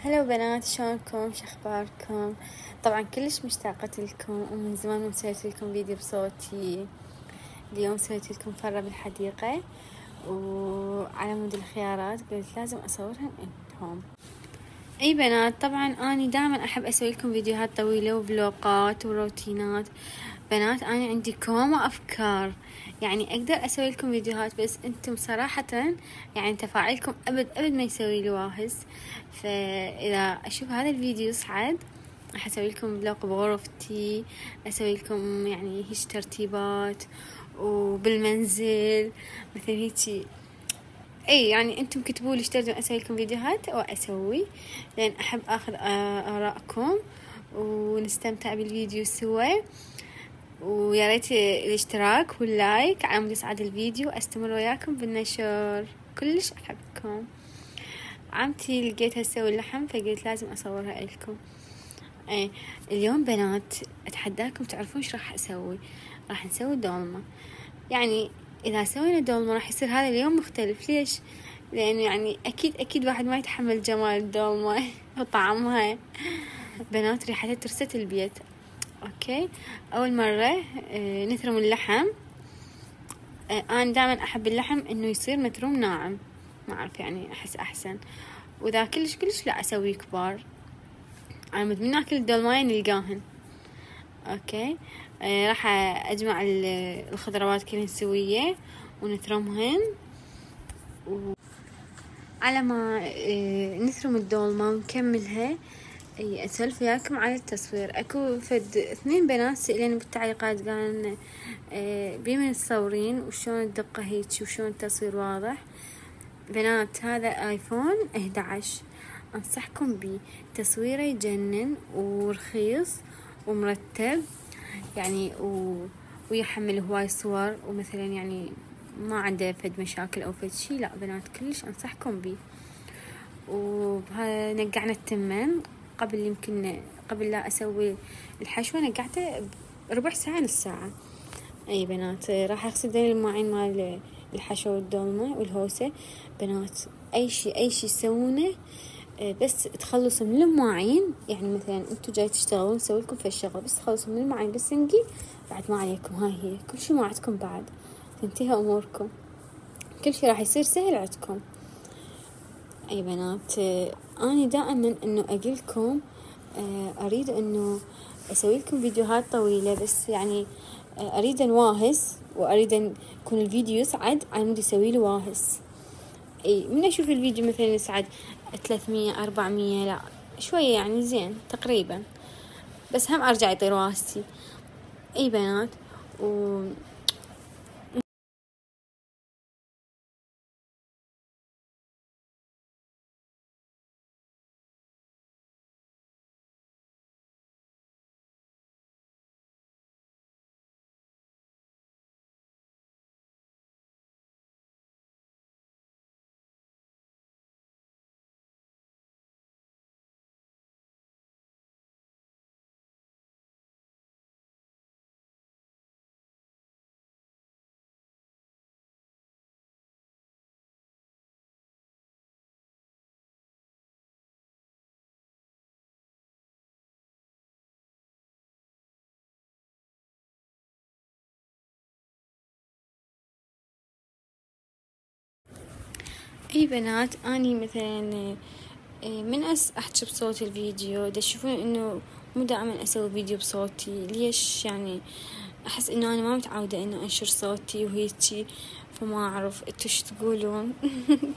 هلا بنات، شلونكم؟ شخباركم؟ طبعا كلش مشتاقة لكم ومن زمان ما سويت لكم فيديو بصوتي. اليوم سويت لكم فرة بالحديقة وعلى مود الخيارات، قلت لازم اصورها انتم. اي بنات، طبعا اني دائما احب اسوي لكم فيديوهات طويلة وفلوقات وروتينات. بنات انا عندي كوما افكار، يعني اقدر اسوي لكم فيديوهات، بس انتم صراحة يعني تفاعلكم ابد ما يسوي لي واهس. فاذا اشوف هذا الفيديو صعد راح اسوي لكم فلوق بغرفتي، اسوي لكم يعني هيش ترتيبات وبالمنزل مثل هيك. اي يعني انتم كتبوا لي ايش تريدون اسوي لكم فيديوهات واسوي، لان احب اخذ ارائكم ونستمتع بالفيديو سوا. ويا ريت الاشتراك واللايك على مود يصعد الفيديو، استمر وياكم بالنشر. كلش احبكم. عمتي لقيتها تسوي اللحم فقلت لازم اصورها لكم. اليوم بنات اتحداكم تعرفون ايش راح اسوي. راح نسوي دولمة. يعني اذا سوينا دولمة راح يصير هذا اليوم مختلف. ليش؟ لانه يعني اكيد واحد ما يتحمل جمال الدولمة وطعمها. بنات ريحتها ترست البيت. اوكي، اول مرة نثرم اللحم. انا دائما احب اللحم انه يصير متروم ناعم، ما اعرف يعني احس احسن. واذا كلش لا اسويه كبار. انا من ناكل الدولماين نلقاهن. اوكي، راح اجمع الخضروات كلهن سوية ونثرمهن. على ما نثرم الدولمة ونكملها، اسولف وياكم على التصوير. اكو فد 2 بنات سئلين بالتعليقات قالن بمن تصورين وشون الدقة هيك وشون التصوير واضح. بنات هذا ايفون 11، انصحكم بيه، تصويره يجنن ورخيص ومرتب يعني ويحمل هواي صور، ومثلا يعني ما عنده فد مشاكل او فد شي. لا بنات كلش انصحكم بيه. وبهذا نقعنا التمن قبل لا اسوي الحشوة، نقعته بربع ساعة نص ساعة. اي بنات راح اغسل ذيل المواعين مال الحشو والدولمة والهوسة. بنات اي شي تسوونه بس تخلصوا من المواعين. يعني مثلا انتو جاي تشتغلون نسوي لكم في الشغل، بس تخلصوا من المواعين بس نقي بعد ما عليكم. هاي هي كل شي ما عندكم، بعد تنتهي اموركم، كل شي راح يصير سهل عندكم. اي بنات اني دائما انه اقلكم اريد انه اسوي لكم فيديوهات طويلة، بس يعني اريد نواهس، واريد ان يكون الفيديو يصعد على مود يسوي له واهس. اي من اشوف الفيديو مثلا يصعد 300 400 لا شوية يعني زين تقريبا، بس هم ارجع يطير واهسي. اي بنات اي بنات اني مثلا من احكي بصوت الفيديو تشوفون انه مو دائما اسوي فيديو بصوتي. ليش؟ يعني احس انه انا ما متعودة انه انشر صوتي وهيجي، فما اعرف انتو ايش تقولون.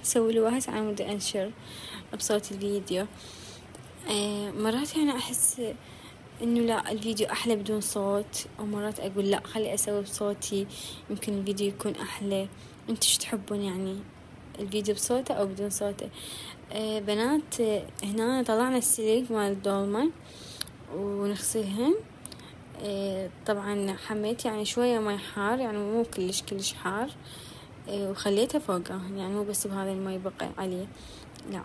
سوي لي واحد على مود انشر بصوت الفيديو. مرات يعني احس انه لا الفيديو احلى بدون صوت، او مرات اقول لا خلي اسوي بصوتي يمكن الفيديو يكون احلى. انتو ايش تحبون يعني، الفيديو بصوته او بدون صوته؟ بنات هنا طلعنا السليق مال الدولمة ونغسلهن. طبعا حميت يعني شوية مي حار، يعني مو كلش حار. وخليته فوقهن، يعني مو بس بهذا المي بقى عليه، لا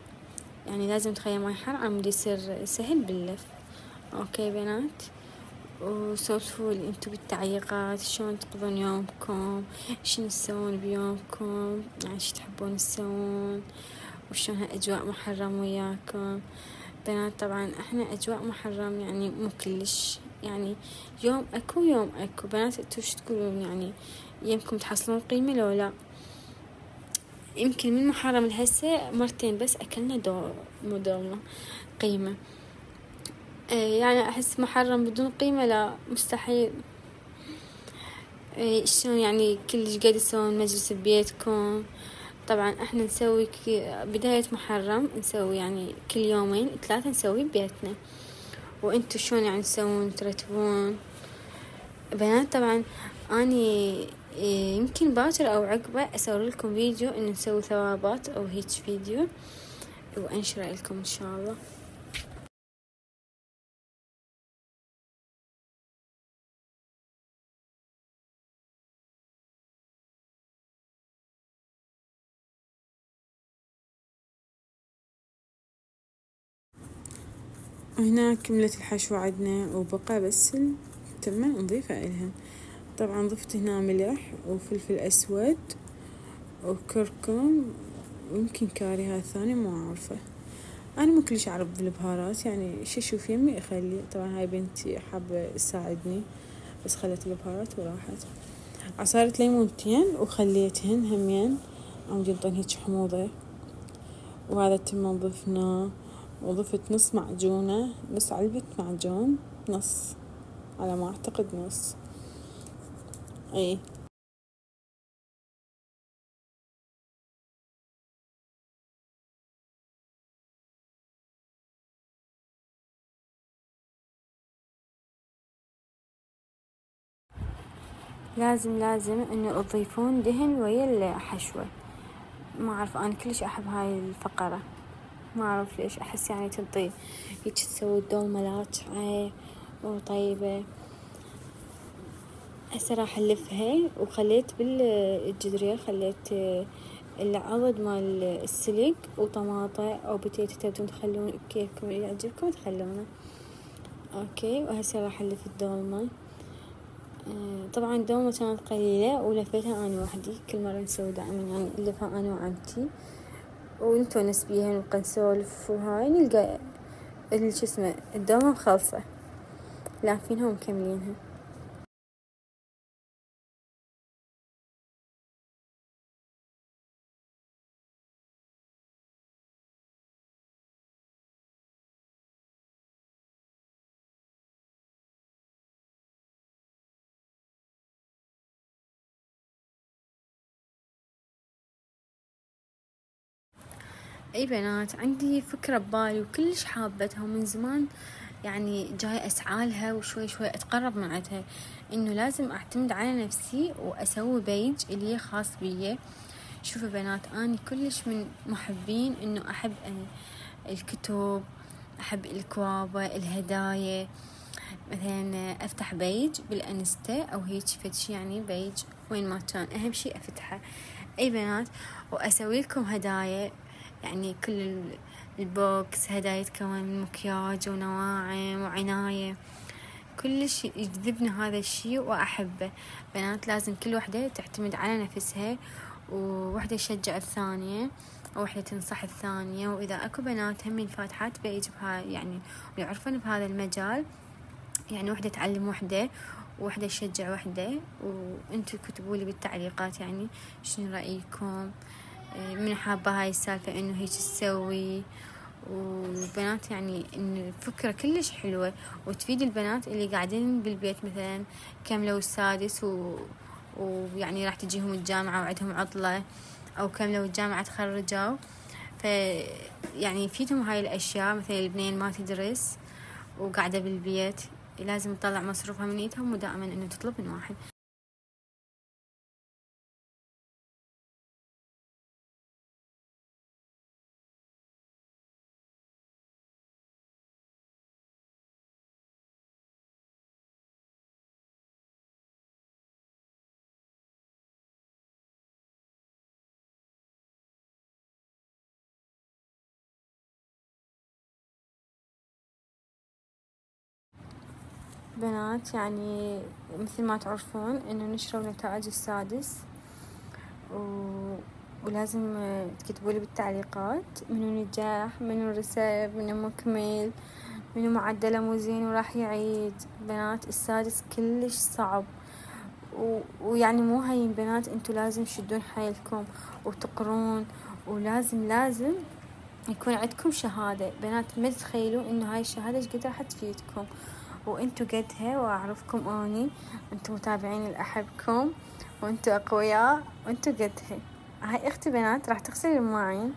يعني لازم تخلي مي حار على مود يصير سهل باللف. اوكي بنات، وسولفوا لي انتو بالتعليقات شلون تقضون يومكم، شنو تسوون بيومكم، يعني شو تحبون تسوون، وشلون هالاجواء محرم وياكم. بنات طبعا احنا اجواء محرم يعني مو كلش، يعني يوم اكو يوم اكو. بنات انتو شو تقولون؟ يعني يمكن تحصلون قيمة لو لا؟ يمكن من محرم لهسه مرتين بس اكلنا مو دولمة قيمة. يعني احس محرم بدون قيمة لا، مستحيل. شلون يعني كلش قاعد تسوون مجلس ببيتكم؟ طبعا احنا نسوي بداية محرم نسوي يعني كل يومين 3 نسوي ببيتنا. وانتو شلون يعني تسوون ترتبون؟ بنات طبعا اني يمكن باكر او عقبه اسوي لكم فيديو انه نسوي ثوابات او هيك فيديو وانشره لكم ان شاء الله. هنا كملت الحشوة عندنا وبقى بس التمة نضيفها إلها. طبعا ضفت هنا ملح وفلفل أسود وكركم ويمكن كاري، هاي الثاني مو عارفة. أنا مو كلش أعرف بالبهارات، يعني شي أشوف يمي أخلي. طبعا هاي بنتي حابة تساعدني بس خلت البهارات وراحت. عصارة ليمونتين وخليتهن همين عم ينطن هيك حموضة. وهذا التمن ضفناه وضفت نص معجونة، نص علبة معجون، نص على ما أعتقد نص. اي لازم انه تضيفون دهن ويا الحشوة. ما اعرف انا كلش احب هاي الفقرة، ما اعرف ليش احس يعني تنطي هيك تسوي الدولمة لاجعة وطيبة. هسه راح الفها وخليت بالجدرية، خليت العضد مال السلق وطماطة او بتيتو تبدون تخلون كيفكم اللي يعجبكم تخلونه. اوكي وهسه راح الف الدولمة. طبعا الدولمة كانت قليلة ولفيتها انا وحدي، كل مرة نسوي دائما يعني نلفها انا وعمتي ونتونس بيها ونبقى نسولف وهاي نلقى شو اسمه الدولمة مخلصة لافينها ومكملينها. اي بنات عندي فكرة ببالي وكلش حابتها ومن زمان يعني جاي اسعالها وشوي شوي اتقرب من عندها، انه لازم اعتمد على نفسي واسوي بيج اللي خاص بي. شوفوا بنات اني كلش من محبين انه احب الكتب، احب الكوابة، الهدايا. مثلا افتح بيج بالانستا او هيك فتش يعني بيج وين ما كان، اهم شي افتحه. اي بنات واسوي لكم هدايا، يعني كل البوكس هدايا تكون من مكياج ونواعم وعناية. كلش يجذبني هذا الشي واحبه. بنات لازم كل وحدة تعتمد على نفسها ووحدة تشجع الثانية ووحدة تنصح الثانية. واذا اكو بنات هم فاتحات بيج بهاي يعني ويعرفون بهذا المجال، يعني وحدة تعلم وحدة ووحدة تشجع وحدة. وانتو كتبوا لي بالتعليقات يعني شنو رأيكم، من حابة هاي السالفة انه هيك تسوي. وبنات يعني ان الفكرة كلش حلوة وتفيد البنات اللي قاعدين بالبيت مثلا كملوا السادس ويعني راح تجيهم الجامعة وعندهم عطلة او كملوا الجامعة تخرجوا. ف يعني يفيدهم هاي الاشياء. مثلا البنين ما تدرس وقاعدة بالبيت لازم تطلع مصروفها من ايدها مو دائما انه تطلب من واحد. بنات يعني مثل ما تعرفون انه نشروا نتائج السادس ولازم تكتبوا لي بالتعليقات منو نجح، منو رسب، منو مكمل، منو معدله مو زين وراح يعيد. بنات السادس كلش صعب ويعني مو هين بنات، انتو لازم تشدون حيلكم وتقرون، ولازم يكون عندكم شهادة. بنات ما تتخيلوا انه هاي الشهادة ايش قد راح تفيدكم، وانتو قدها، واعرفكم اني انتو متابعين اللي احبكم، وانتو اقوياء، وانتو قدها. هاي اختي بنات راح تغسل المواعين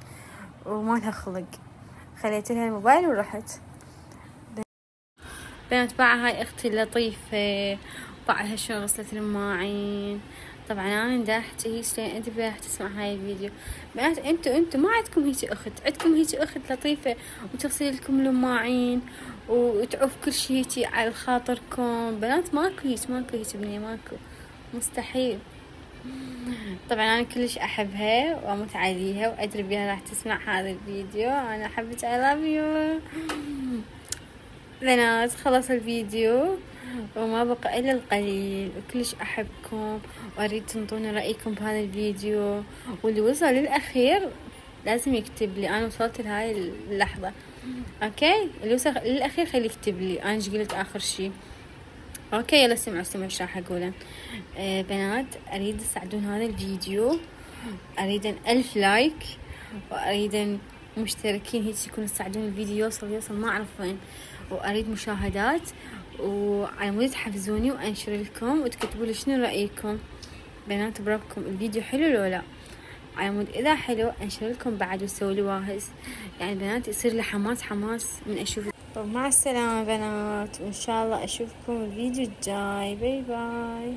وما لها خلق، خليت لها الموبايل ورحت. بنات باعها هاي اختي اللطيفة، باعها شلون غسلت المواعين. طبعا انا دا احكي هيك لان انت راح تسمع هاي الفيديو. بنات انتو ما عندكم هيك اخت، عندكم هيك اخت لطيفة وتغسل لكم المواعين وتعوف كل شي هيك على خاطركم. بنات ماكو هيك بنية، ماكو، مستحيل. طبعا انا كلش احبها واموت عليها، وادري بيها راح تسمع هذا الفيديو. انا احبك، I love you بنات. خلص الفيديو وما بقى الا القليل، وكلش احبكم واريد تنطونا رايكم بهذا الفيديو. واللي وصل للاخير لازم يكتب لي انا وصلت لهاي اللحظه. اوكي، اللي وصل للاخير خليه يكتب لي انا ايش قلت اخر شي. اوكي يلا سمعوا ايش راح اقوله. بنات اريد تساعدون هذا الفيديو، اريد 1000 لايك، واريد مشتركين هيك يكونوا تساعدون الفيديو يوصل ما اعرف وين، واريد مشاهدات، وعلى مود تحفزوني وانشر لكم وتكتبوا لي شنو رايكم. بنات بربكم الفيديو حلو لو لا؟ على مود اذا حلو انشر لكم بعد وسوي لي واهز، يعني بنات يصير لي حماس من اشوف. طب مع السلامه بنات، وان شاء الله اشوفكم الفيديو الجاي. باي باي.